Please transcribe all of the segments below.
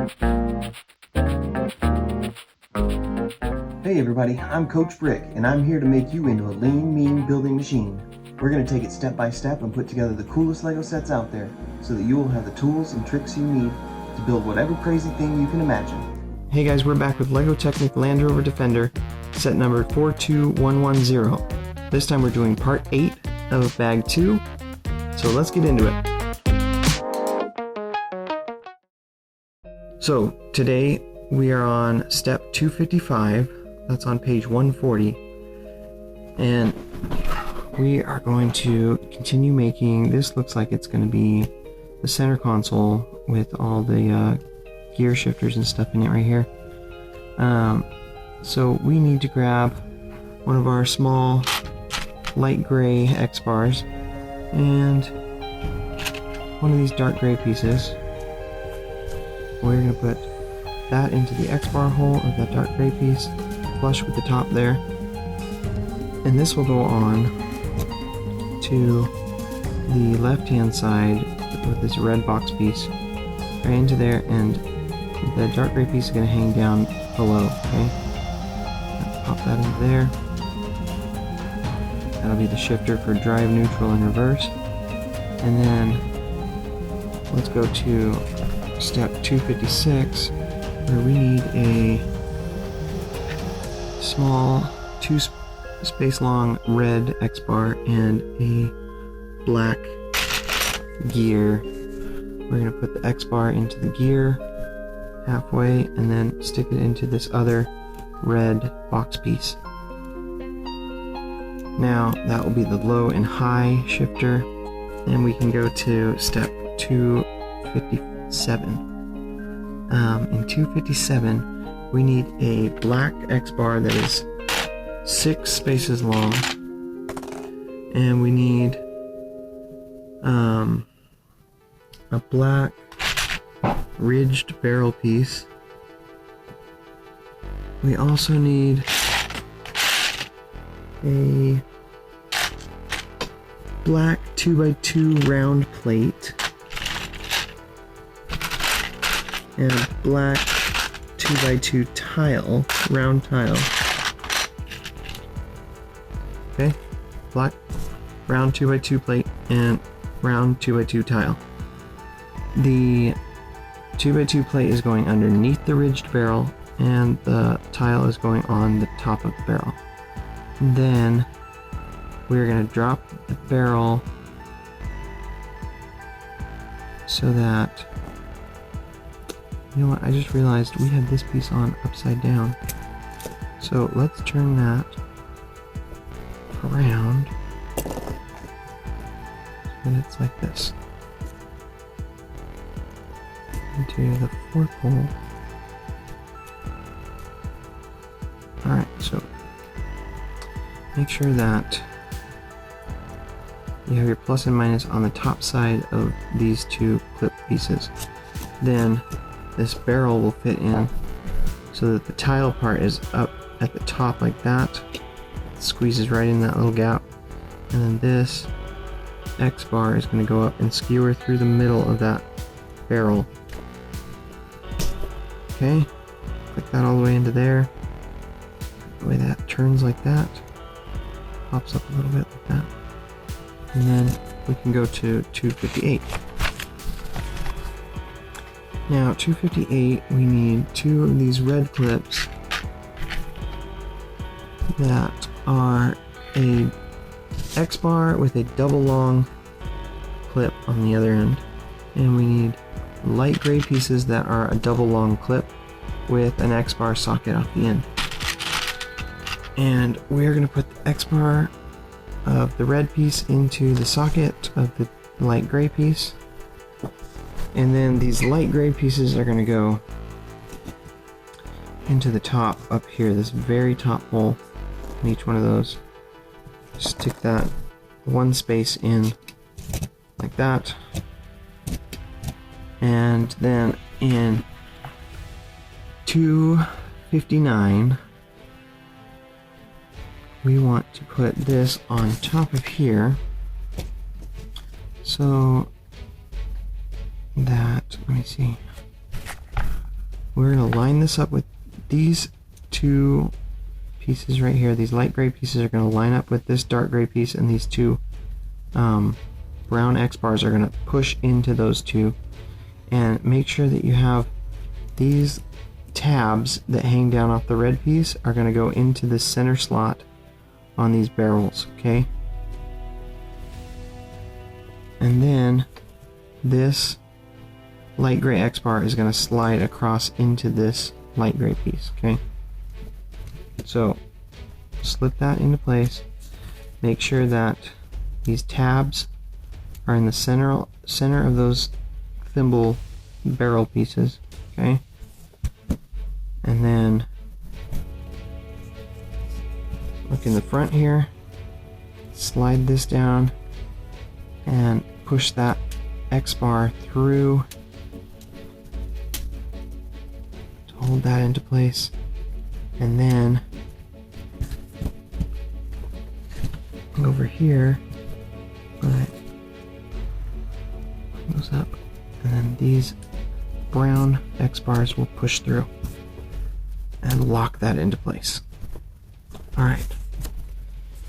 Hey everybody, I'm Coach Brick, and I'm here to make you into a lean, mean building machine. We're going to take it step by step and put together the coolest LEGO sets out there, so that you will have the tools and tricks you need to build whatever crazy thing you can imagine. Hey guys, we're back with LEGO Technic Land Rover Defender, set number 42110. This time we're doing part 8 of bag 2, so let's get into it. So today we are on step 255, that's on page 140, and we are going to continue making, this looks like it's going to be the center console with all the gear shifters and stuff in it right here. So we need to grab one of our small light gray X bars and one of these dark gray pieces. We're going to put that into the X bar hole of that dark gray piece, flush with the top there, and this will go on to the left hand side with this red box piece right into there, and the dark gray piece is going to hang down below. Okay, pop that into there. That'll be the shifter for drive, neutral, and reverse. And then let's go to step 256, where we need a small 2 space long red X bar and a black gear. We're going to put the X bar into the gear halfway and then stick it into this other red box piece. Now that will be the low and high shifter, and we can go to step 257. In 257 we need a black X bar that is 6 spaces long, and we need a black ridged barrel piece. We also need a black 2x2 round plate and a black 2x2 tile, round tile. Okay, black round 2x2 plate and round 2x2 tile. The 2x2 plate is going underneath the ridged barrel, and the tile is going on the top of the barrel. And then we're going to drop the barrel so that, you know what, I just realized we had this piece on upside down. So let's turn that around and it's like this into the 4th hole. Alright, so make sure that you have your plus and minus on the top side of these 2 clip pieces. Then this barrel will fit in so that the tile part is up at the top like that. It squeezes right in that little gap. And then this X bar is going to go up and skewer through the middle of that barrel. Okay, click that all the way into there. The way that turns like that. Pops up a little bit like that. And then we can go to 258. Now 258, we need 2 of these red clips that are a X bar with a double long clip on the other end, and we need light gray pieces that are a double long clip with an X bar socket off the end. And we're going to put the X bar of the red piece into the socket of the light gray piece, and then these light gray pieces are going to go into the top up here, this very top hole in each one of those. Stick that 1 space in like that, and then in 259 we want to put this on top of here so that, let me see, we're going to line this up with these two pieces right here. These light gray pieces are going to line up with this dark gray piece, and these two brown X bars are going to push into those two. And make sure that you have these tabs that hang down off the red piece are going to go into the center slot on these barrels, okay? And then this light gray X bar is going to slide across into this light gray piece, okay? So slip that into place. Make sure that these tabs are in the center of those thimble barrel pieces, okay? And then look in the front here, slide this down and push that X bar through to hold that into place. And then over here, right, goes up, and then these brown X bars will push through and lock that into place. Alright,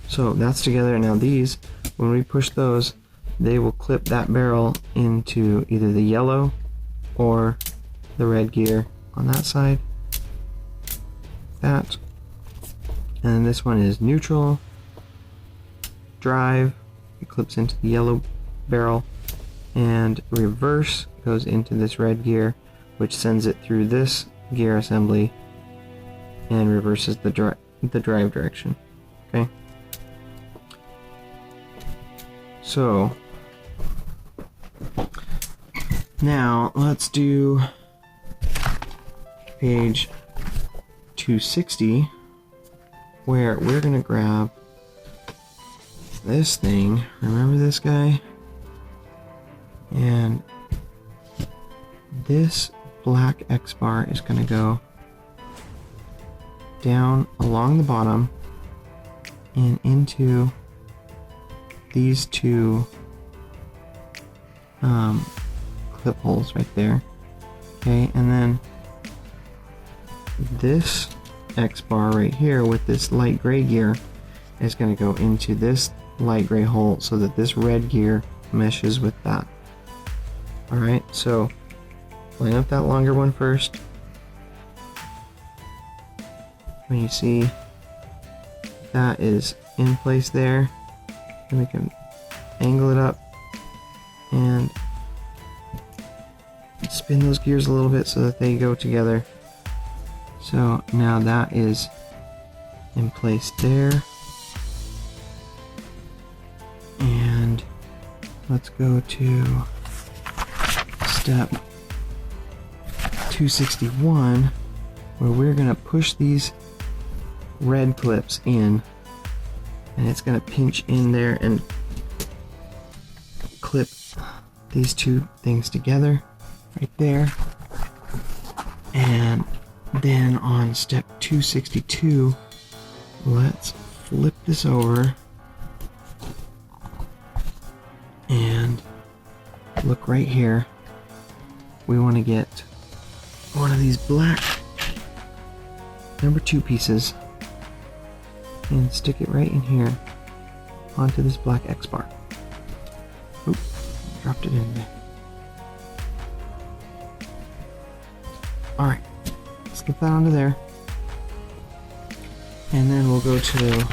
so that's together. Now these, when we push those, they will clip that barrel into either the yellow or the red gear on that side. That. And then this one is neutral, drive, it clips into the yellow barrel, and reverse goes into this red gear, which sends it through this gear assembly and reverses the drive direction. Okay. So now let's do page 260, where we're going to grab this thing. Remember this guy? And this black X bar is going to go down along the bottom and into these two clip holes right there. Okay, and then this X bar right here with this light gray gear is going to go into this light gray hole so that this red gear meshes with that. Alright, so line up that longer one first. When you see that is in place there, then we can angle it up and spin those gears a little bit so that they go together. So now that is in place there. And let's go to step 261, where we're going to push these red clips in, and it's going to pinch in there and clip these two things together right there. And then on step 262, let's flip this over and look right here. We want to get one of these black number 2 pieces and stick it right in here onto this black X bar. Oop, dropped it in there. Alright, slip that onto there. And then we'll go to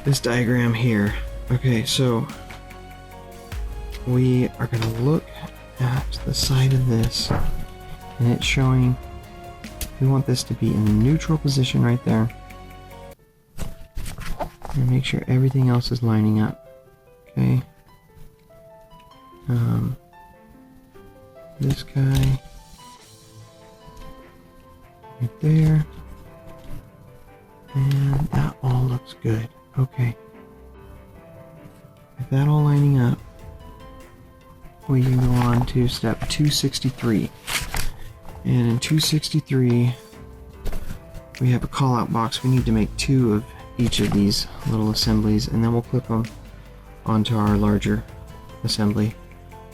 this diagram here. Okay, so we are going to look at the side of this, and it's showing we want this to be in the neutral position right there, and make sure everything else is lining up. Okay, this guy right there, and that all looks good. Okay, with that all lining up, we can go on to step 263. And in 263, we have a call-out box. We need to make 2 of each of these little assemblies, and then we'll clip them onto our larger assembly.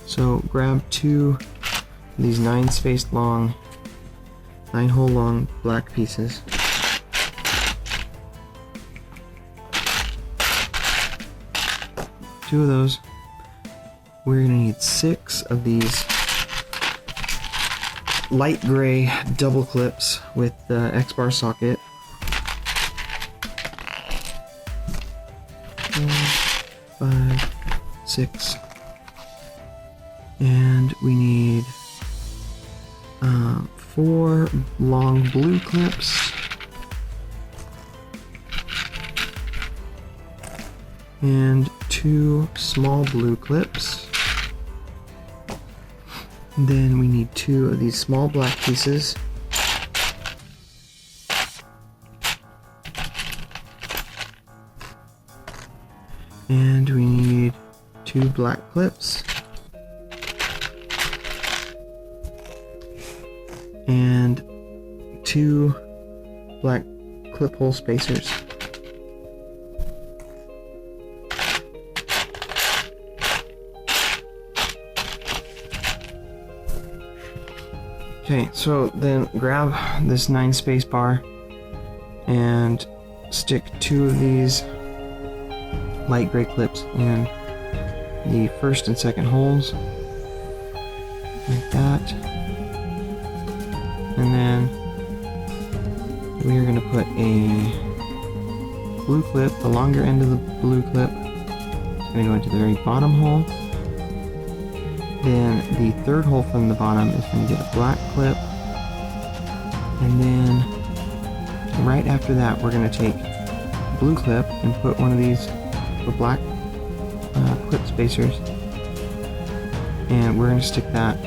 So grab 2 these 9 hole long black pieces. Two of those. We're gonna need 6 of these light gray double clips with the X-bar socket. 4, 5, 6. And we need 4 long blue clips. And 2 small blue clips. Then we need 2 of these small black pieces. And we need 2 black clips. And 2 black clip hole spacers. Okay, so then grab this 9 space bar and stick 2 of these light gray clips in the first and second holes, like that. And then we are going to put a blue clip, the longer end of the blue clip, it's going to go into the very bottom hole. Then the third hole from the bottom is going to get a black clip, and then right after that we're going to take a blue clip and put one of these black clip spacers, and we're going to stick that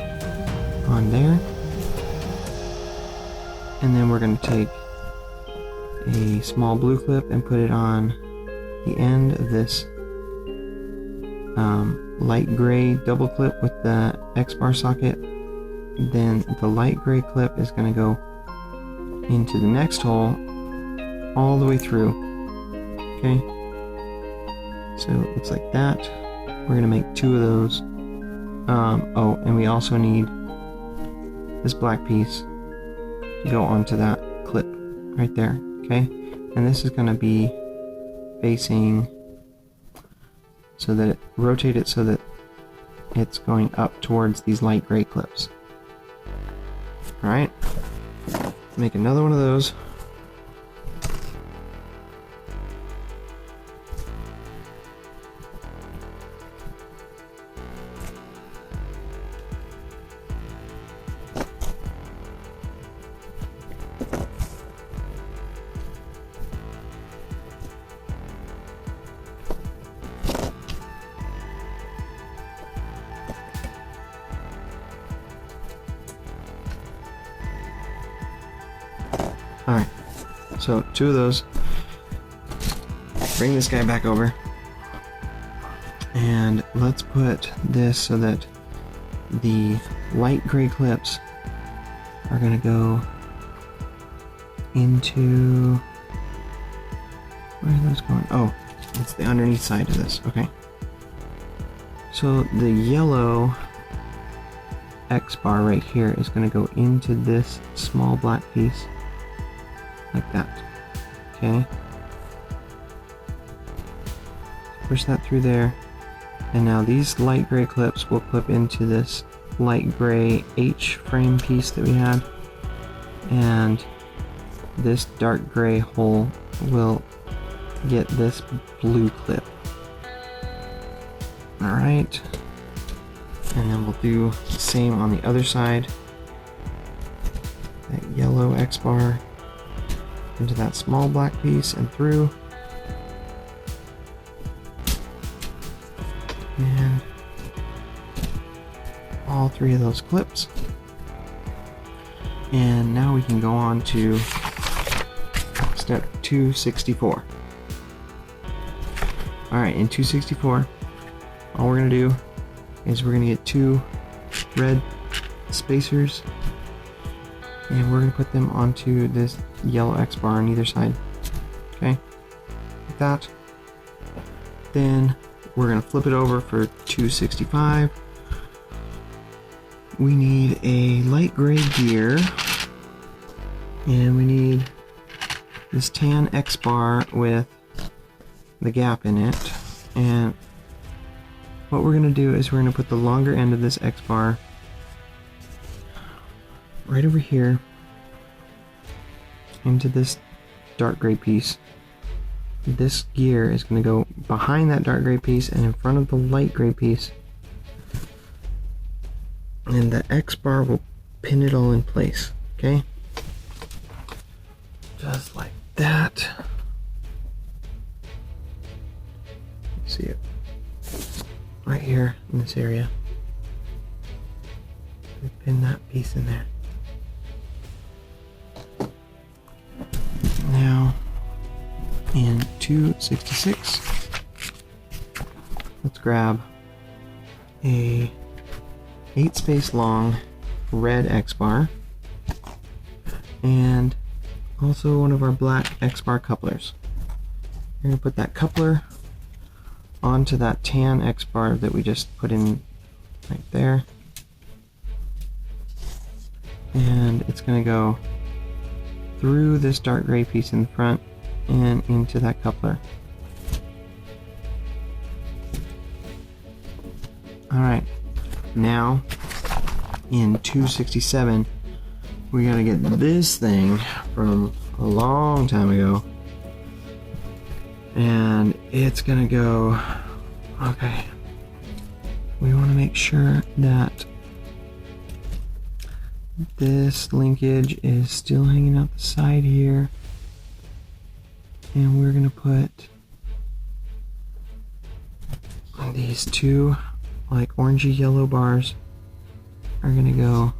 on there. And then we're going to take a small blue clip and put it on the end of this light gray double clip with the X-bar socket. Then the light gray clip is going to go into the next hole all the way through. Okay, so it looks like that. We're going to make 2 of those. Oh, and we also need this black piece to go onto that clip right there. Okay, and this is going to be facing so that it rotate it so that it's going up towards these light gray clips. Alright, make another one of those. Alright, so 2 of those. Bring this guy back over. And let's put this so that the light gray clips are going to go into... Where are those going? Oh, it's the underneath side of this. Okay. So the yellow X bar right here is going to go into this small black piece. Like that. Okay. Push that through there. And now these light gray clips will clip into this light gray H frame piece that we had. And this dark gray hole will get this blue clip. Alright. And then we'll do the same on the other side. That yellow X bar into that small black piece and through. And all 3 of those clips. And now we can go on to step 264. Alright, in 264, all we're going to do is we're going to get 2 red spacers, and we're going to put them onto this yellow X bar on either side. Okay, like that. Then we're going to flip it over for 265. we need a light gray gear, and we need this tan X bar with the gap in it. And what we're going to do is we're going to put the longer end of this X bar right over here into this dark gray piece. This gear is going to go behind that dark gray piece and in front of the light gray piece, and the X bar will pin it all in place. Okay, just like that. See it right here in this area. We pin that piece in there. Now in 266, let's grab a 8 space long red X bar and also one of our black X bar couplers. We're going to put that coupler onto that tan X bar that we just put in right there, and it's going to go through this dark gray piece in the front and into that coupler. Alright, now in 267 we gotta get this thing from a long time ago, and it's gonna go, okay, we want to make sure that this linkage is still hanging out the side here, and we're gonna put these two like orangey yellow bars are gonna go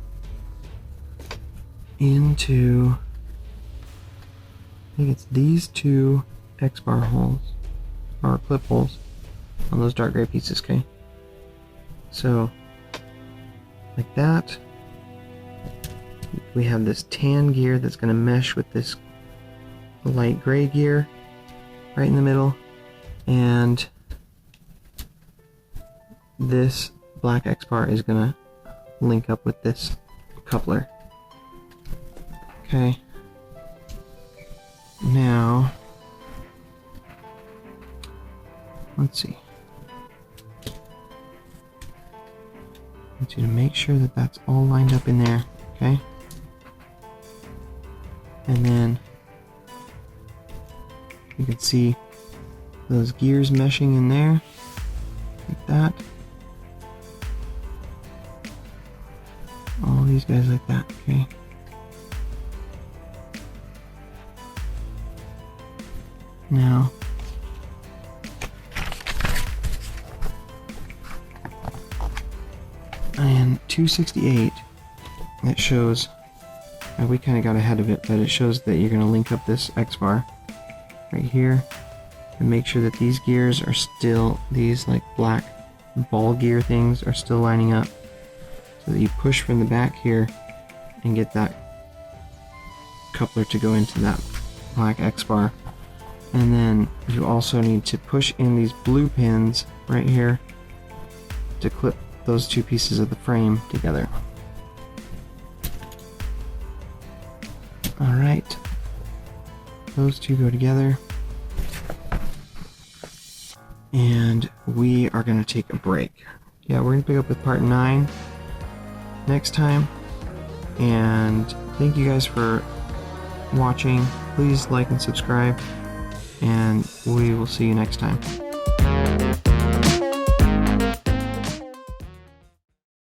into, I think it's these two X bar holes or clip holes on those dark gray pieces. Okay, so like that, we have this tan gear that's going to mesh with this light gray gear right in the middle, and this black X bar is going to link up with this coupler. Okay, now let's see. I want you to make sure that that's all lined up in there, okay? And then you can see those gears meshing in there, like that. All these guys like that, okay? Now, in 268, it shows, we kind of got ahead of it, but it shows that you're going to link up this X bar right here and make sure that these gears are still, these like black ball gear things are still lining up, so that you push from the back here and get that coupler to go into that black X bar. And then you also need to push in these blue pins right here to clip those two pieces of the frame together. Alright, those two go together, and we are going to take a break. Yeah, we're going to pick up with part 9 next time, and thank you guys for watching. Please like and subscribe, and we will see you next time.